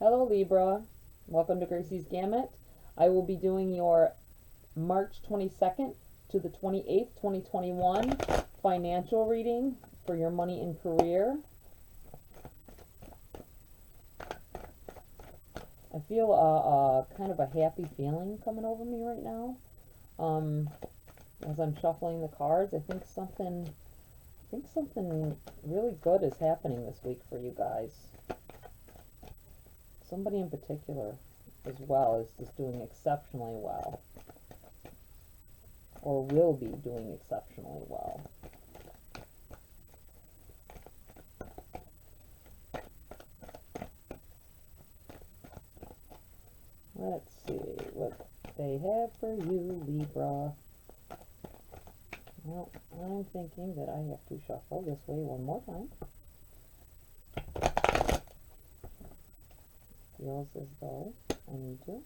Hello Libra, welcome to Gracie's Gamut. I will be doing your March 22nd to the 28th, 2021 financial reading for your money and career. I feel kind of a happy feeling coming over me right now. As I'm shuffling the cards, I think something really good is happening this week for you guys. Somebody in particular as well is just doing exceptionally well, or will be doing exceptionally well. Let's see what they have for you, Libra. Well, I'm thinking that I have to shuffle this way one more time. Feels as though I need to.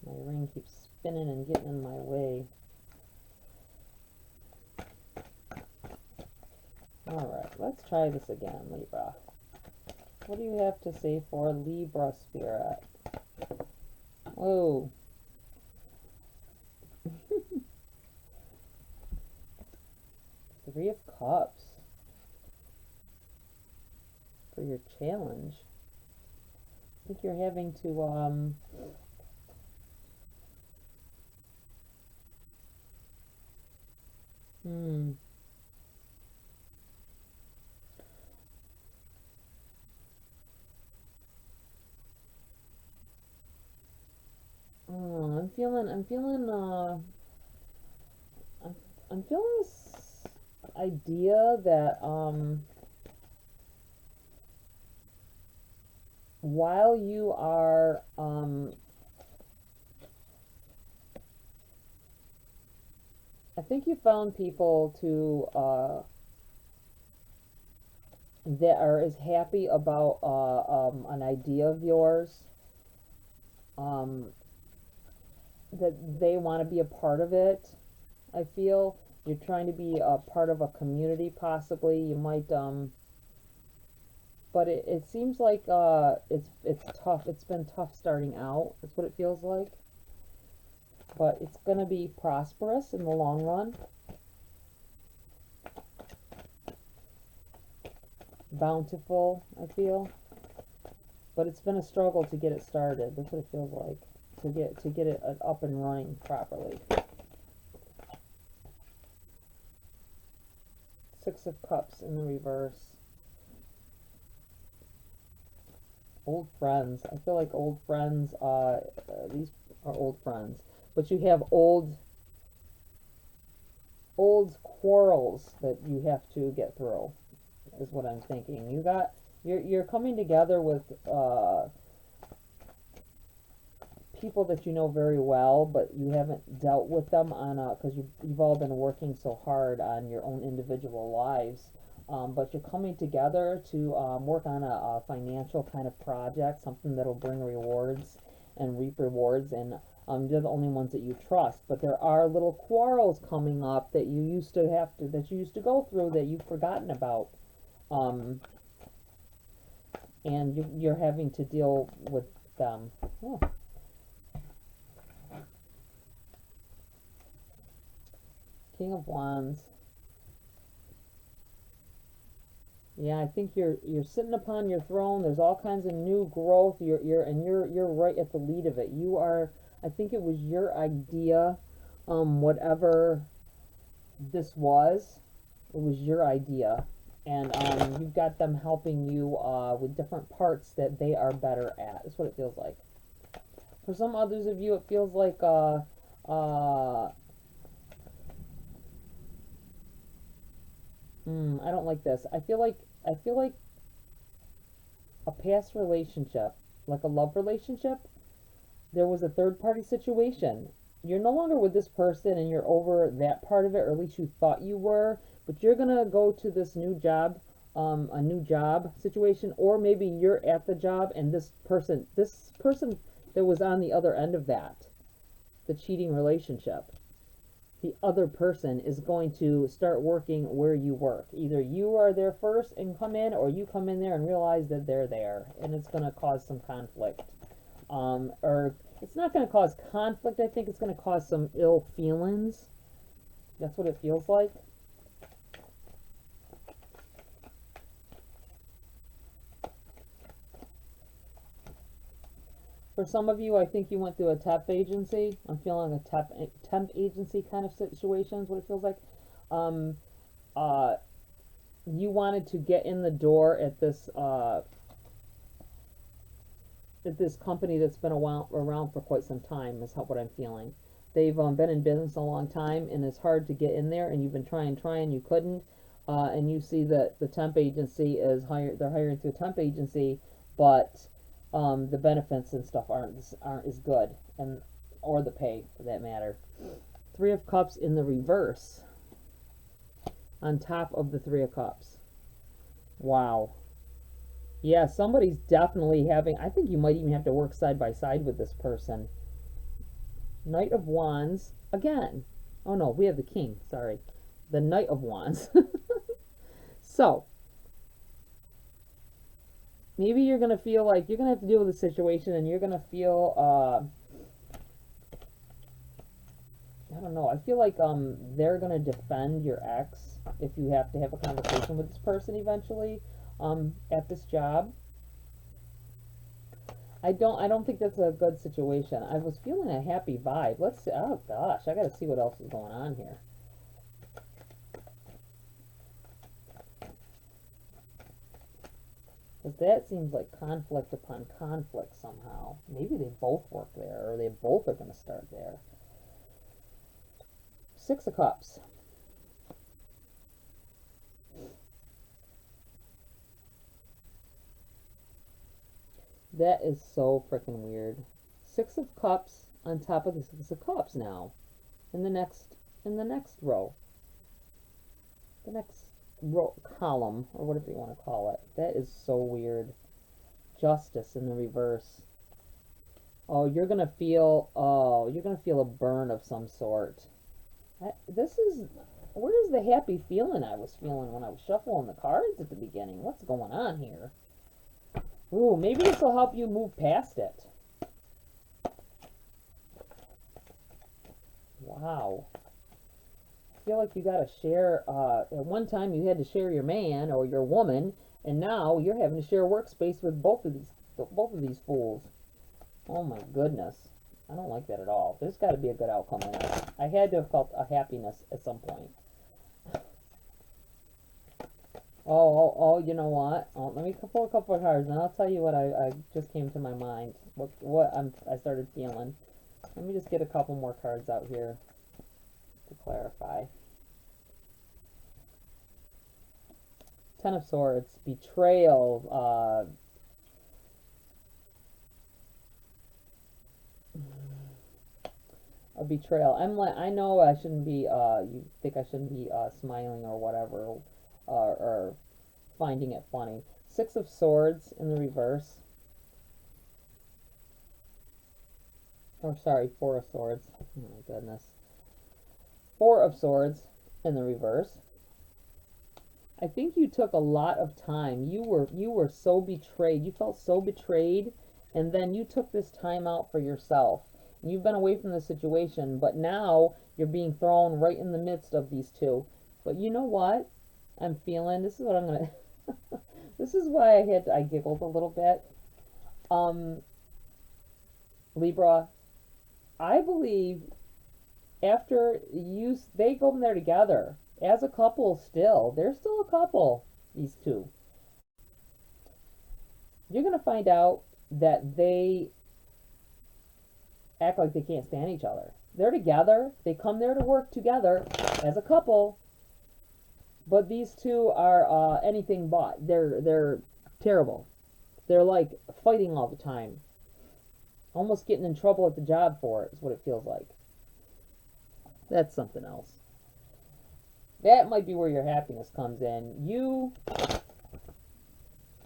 My ring keeps spinning and getting in my way. Alright, let's try this again, Libra. What do you have to say for Libra Spirit? Oh. Three of Cups for your challenge. I think you're having to I'm feeling this idea that while you are I think you found people to that are as happy about an idea of yours, that they want to be a part of it. I feel you're trying to be a part of a community, possibly. You might but it seems like it's tough. It's been tough starting out. That's what it feels like. But it's going to be prosperous in the long run. Bountiful, I feel. But it's been a struggle to get it started. That's what it feels like. To get it up and running properly. Six of Cups in the reverse. Old friends. I feel like old friends, these are old friends. But you have old quarrels that you have to get through, is what I'm thinking. You're coming together with people that you know very well, but you haven't dealt with them on because you've all been working so hard on your own individual lives. But you're coming together to work on a financial kind of project, something that'll bring rewards and reap rewards, and they're the only ones that you trust. But there are little quarrels coming up that you used to go through that you've forgotten about, and you're having to deal with them. Oh. King of Wands. Yeah, I think you're sitting upon your throne. There's all kinds of new growth. You're right at the lead of it. You are. I think it was your idea, whatever this was. It was your idea, and you've got them helping you with different parts that they are better at. That's what it feels like. For some others of you, it feels like I don't like this. I feel like a past relationship, like a love relationship, there was a third party situation. You're no longer with this person and you're over that part of it, or at least you thought you were, but you're gonna go to this new job, a new job situation, or maybe you're at the job and this person that was on the other end of that, the cheating relationship, the other person is going to start working where you work. Either you are there first and come in, or you come in there and realize that they're there, and it's going to cause some conflict. Or it's not going to cause conflict. I think it's going to cause some ill feelings. That's what it feels like. For some of you, I think you went through a temp agency. I'm feeling a temp agency kind of situation is what it feels like. Um, you wanted to get in the door at this company that's been around for quite some time, is what I'm feeling. They've been in business a long time, and it's hard to get in there, and you've been trying, you couldn't. And you see that the temp agency is they're hiring through a temp agency, but the benefits and stuff aren't as good, and or the pay for that matter. Three of Cups in the reverse on top of the Three of Cups. Wow. Yeah, somebody's definitely having, I think you might even have to work side by side with this person. Knight of Wands again. Oh no, we have the King, sorry. The Knight of Wands. So, maybe you're going to feel like you're going to have to deal with the situation, and you're going to feel, I don't know, I feel like they're going to defend your ex if you have to have a conversation with this person eventually at this job. I don't think that's a good situation. I was feeling a happy vibe. Let's see. Oh gosh, I got to see what else is going on here. Because that seems like conflict upon conflict somehow. Maybe they both work there, or they both are going to start there. Six of Cups. That is so freaking weird. Six of Cups on top of the Six of Cups now. In the next row. The next row column, or whatever you want to call it. That is so weird. Justice in the reverse. Oh, you're gonna feel a burn of some sort. Where's the happy feeling I was feeling when I was shuffling the cards at the beginning? What's going on here? Ooh, maybe this will help you move past it. Wow. I feel like you got to share, at one time you had to share your man or your woman, and now you're having to share workspace with both of these fools. Oh my goodness. I don't like that at all. There's got to be a good outcome in it. I had to have felt a happiness at some point. Oh, you know what? Oh, let me pull a couple of cards, and I'll tell you what I just came to my mind. I started feeling. Let me just get a couple more cards out here to clarify. Ten of Swords, betrayal, a betrayal. I know I shouldn't be, you think I shouldn't be smiling or whatever, or finding it funny. Six of Swords in the reverse. Or sorry, Four of Swords. Oh my goodness. Four of Swords in the reverse. I think you took a lot of time. You were so betrayed. You felt so betrayed, and then you took this time out for yourself. You've been away from the situation, but now you're being thrown right in the midst of these two. But you know what? I'm feeling, this is what I'm going to, this is why I giggled a little bit. Libra, I believe after they go in there together as a couple still. They're still a couple, these two. You're going to find out that they act like they can't stand each other. They're together. They come there to work together as a couple. But these two are anything but. They're terrible. They're like fighting all the time. Almost getting in trouble at the job for it is what it feels like. That's something else. That might be where your happiness comes in. You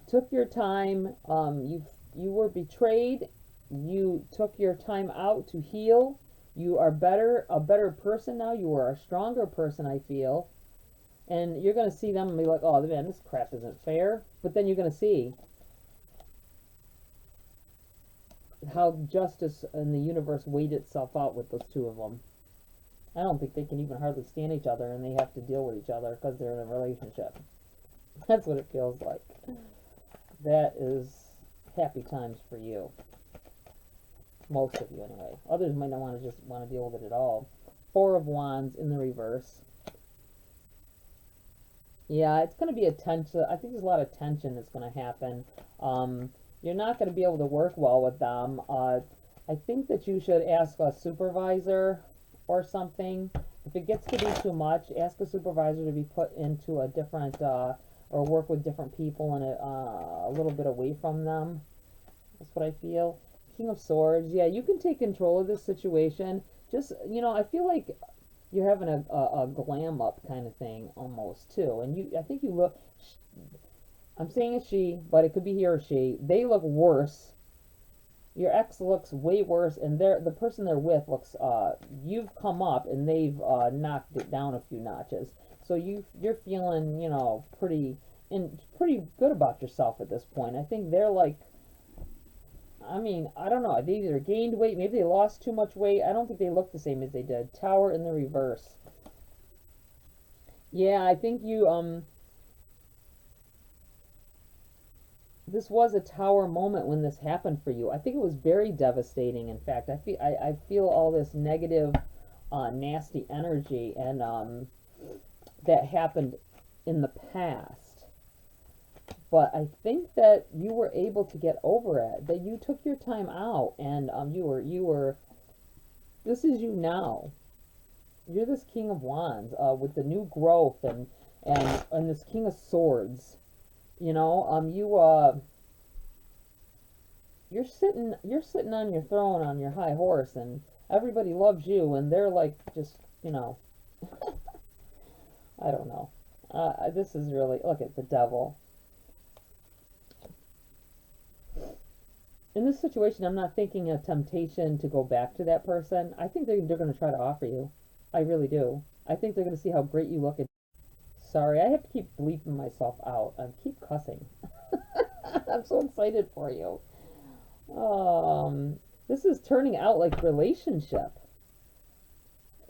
took your time. You were betrayed. You took your time out to heal. You are a better person now. You are a stronger person, I feel. And you're going to see them and be like, oh, man, this crap isn't fair. But then you're going to see how justice in the universe weighed itself out with those two of them. I don't think they can even hardly stand each other, and they have to deal with each other because they're in a relationship. That's what it feels like. That is happy times for you. Most of you, anyway. Others might not want to just want to deal with it at all. Four of Wands in the reverse. Yeah, it's going to be a tension. I think there's a lot of tension that's going to happen. You're not going to be able to work well with them. I think that you should ask a supervisor or something. If it gets to be too much, ask a supervisor to be put into a different, or work with different people and a little bit away from them. That's what I feel. King of Swords. Yeah, you can take control of this situation. Just, I feel like you're having a glam up kind of thing almost too. And I think you look, I'm saying it's she, but it could be he or she. They look worse. Your ex looks way worse, and the person they're with looks, you've come up and they've knocked it down a few notches. So you're feeling, pretty good about yourself at this point. I think they're like, I mean, I don't know. They either gained weight, maybe they lost too much weight. I don't think they look the same as they did. Tower in the reverse. Yeah, I think you, this was a tower moment when this happened for you. I think it was very devastating. In fact, I feel all this negative, nasty energy, and that happened in the past. But I think that you were able to get over it. That you took your time out, and you were. This is you now. You're this King of Wands, with the new growth and this King of Swords. You're sitting on your throne on your high horse, and everybody loves you, and they're like just I don't know. This is really, look at the devil. In this situation, I'm not thinking a temptation to go back to that person. I think they're going to try to offer you. I really do. I think they're going to see how great you look. Sorry, I have to keep bleeping myself out. I keep cussing. I'm so excited for you. This is turning out like relationship.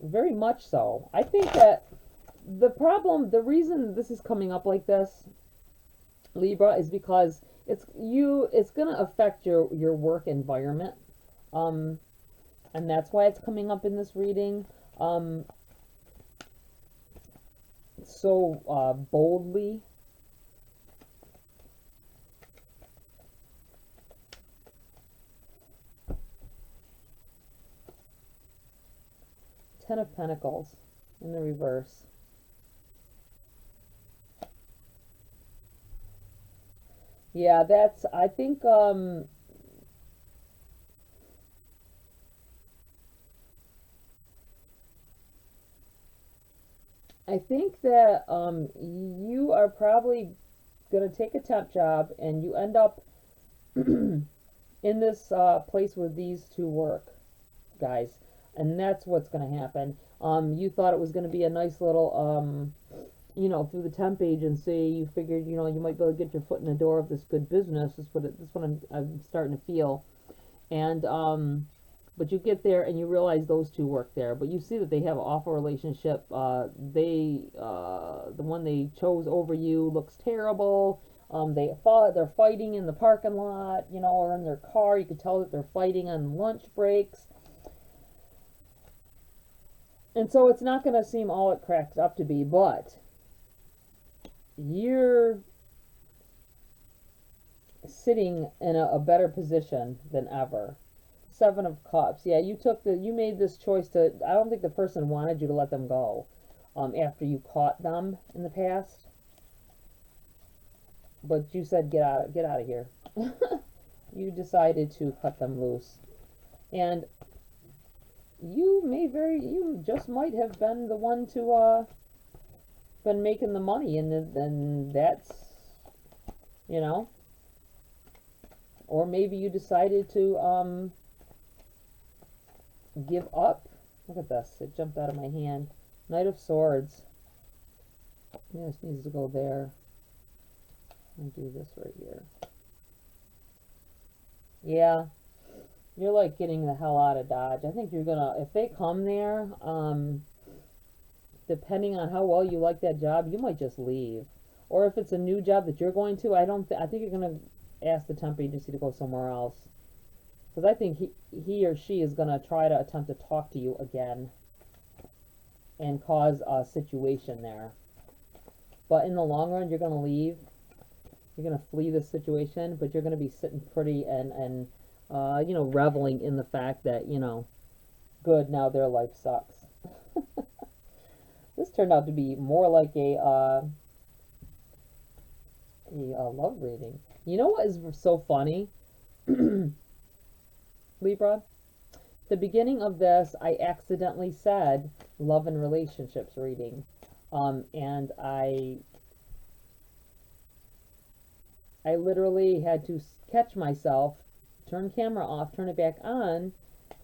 Very much so. I think that the reason this is coming up like this, Libra, is because it's going to affect your work environment. And that's why it's coming up in this reading. So boldly. Ten of Pentacles in the reverse. Yeah, I think, that, you are probably going to take a temp job and you end up in this, place where these two work, guys. And that's what's going to happen. You thought it was going to be a nice little, through the temp agency, you figured, you might be able to get your foot in the door of this good business. That's what I'm starting to feel. And, but you get there and you realize those two work there. But you see that they have an awful relationship. The one they chose over you looks terrible. They're fighting in the parking lot, or in their car. You could tell that they're fighting on lunch breaks. And so it's not going to seem all it cracked up to be, but you're sitting in a better position than ever. Seven of Cups. Yeah, you made this choice I don't think the person wanted you to let them go, after you caught them in the past. But you said, get out of here. You decided to cut them loose. And you just might have been the one to, been making the money, and then that's, or maybe you decided to, give up Look at this. It jumped out of my hand. Knight of Swords. Yeah, this needs to go there. I'll do this right here. Yeah, you're like getting the hell out of Dodge. I think you're gonna, if they come there, depending on how well you like that job, you might just leave. Or if it's a new job that you're going to, I think you're gonna ask the temp agency to go somewhere else. Because I think he or she is gonna try to attempt to talk to you again and cause a situation there. But in the long run, you're gonna leave. You're gonna flee this situation, but you're gonna be sitting pretty and you know, reveling in the fact that, you know, good, now their life sucks. This turned out to be more like a love reading. You know what is so funny, Libra? The beginning of this, I accidentally said love and relationships reading, and I literally had to catch myself, turn camera off, turn it back on,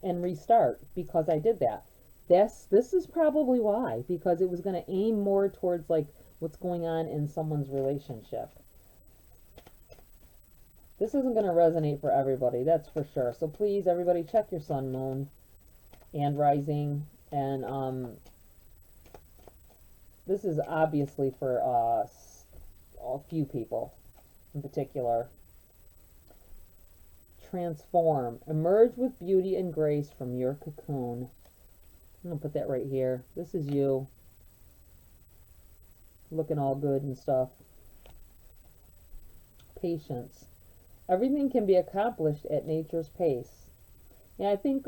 and restart because I did that. This is probably why, because it was going to aim more towards like what's going on in someone's relationship. This isn't going to resonate for everybody, that's for sure. So please, everybody, check your sun, moon, and rising. And this is obviously for a few people in particular. Transform. Emerge with beauty and grace from your cocoon. I'm going to put that right here. This is you. Looking all good and stuff. Patience. Everything can be accomplished at nature's pace. Yeah, I think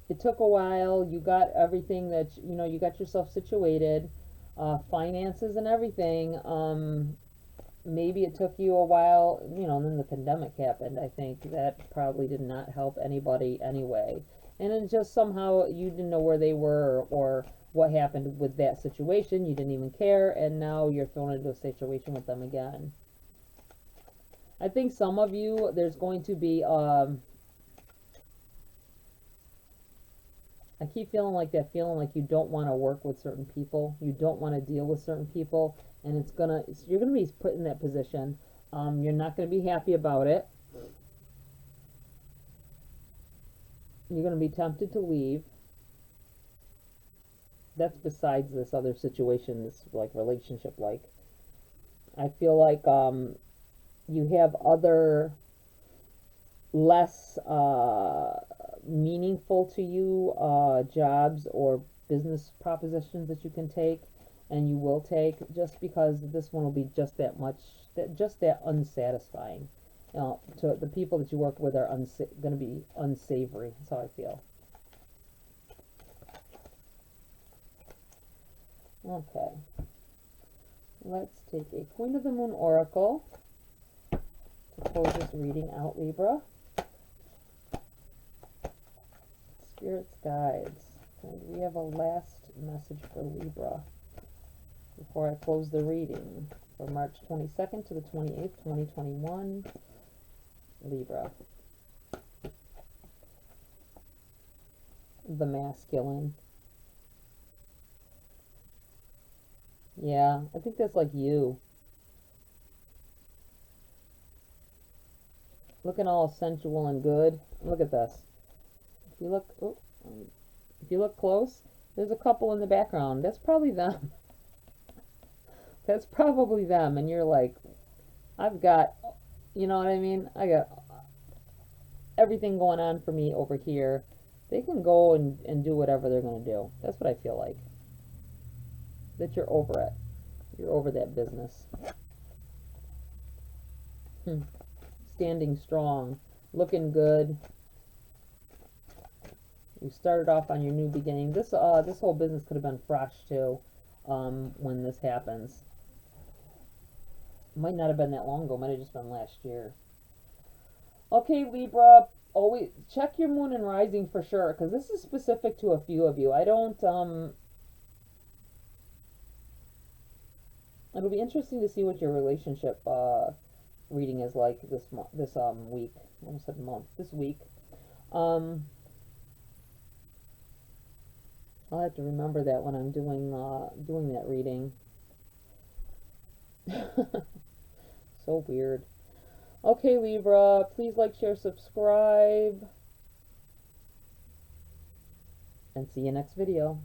it took a while. You got everything that, you know, you got yourself situated, finances and everything. Maybe it took you a while, you know, and then the pandemic happened. I think that probably did not help anybody anyway. And it just somehow you didn't know where they were or what happened with that situation. You didn't even care, and now you're thrown into a situation with them again. I think some of you, there's going to be, I keep feeling like that, feeling like you don't want to work with certain people. You don't want to deal with certain people, and you're going to be put in that position. You're not going to be happy about it. You're going to be tempted to leave. That's besides this other situation, this like relationship like. I feel like you have other less meaningful to you jobs or business propositions that you can take, and you will take, just because this one will be just that much, just that unsatisfying. You know, to the people that you work with are going to be unsavory. That's how I feel. Okay. Let's take a Queen of the Moon Oracle to close this reading out, Libra. Spirit's guides. And we have a last message for Libra before I close the reading for March 22nd to the 28th, 2021. Libra. The masculine. Yeah, I think that's like you. Looking all sensual and good. Look at this. If you look, if you look close, there's a couple in the background. That's probably them. That's probably them. And you're like, I've got, you know what I mean? I got everything going on for me over here. They can go and do whatever they're going to do. That's what I feel like. That you're over it. You're over that business. Standing strong. Looking good. You started off on your new beginning. This whole business could have been fresh too when this happens. Might not have been that long ago. Might have just been last year. Okay, Libra. Always check your moon and rising for sure, because this is specific to a few of you. I don't. It'll be interesting to see what your relationship reading is like this week. I almost said month. This week. I'll have to remember that when I'm doing that reading. So weird. Okay, Libra, please like, share, subscribe, and see you next video.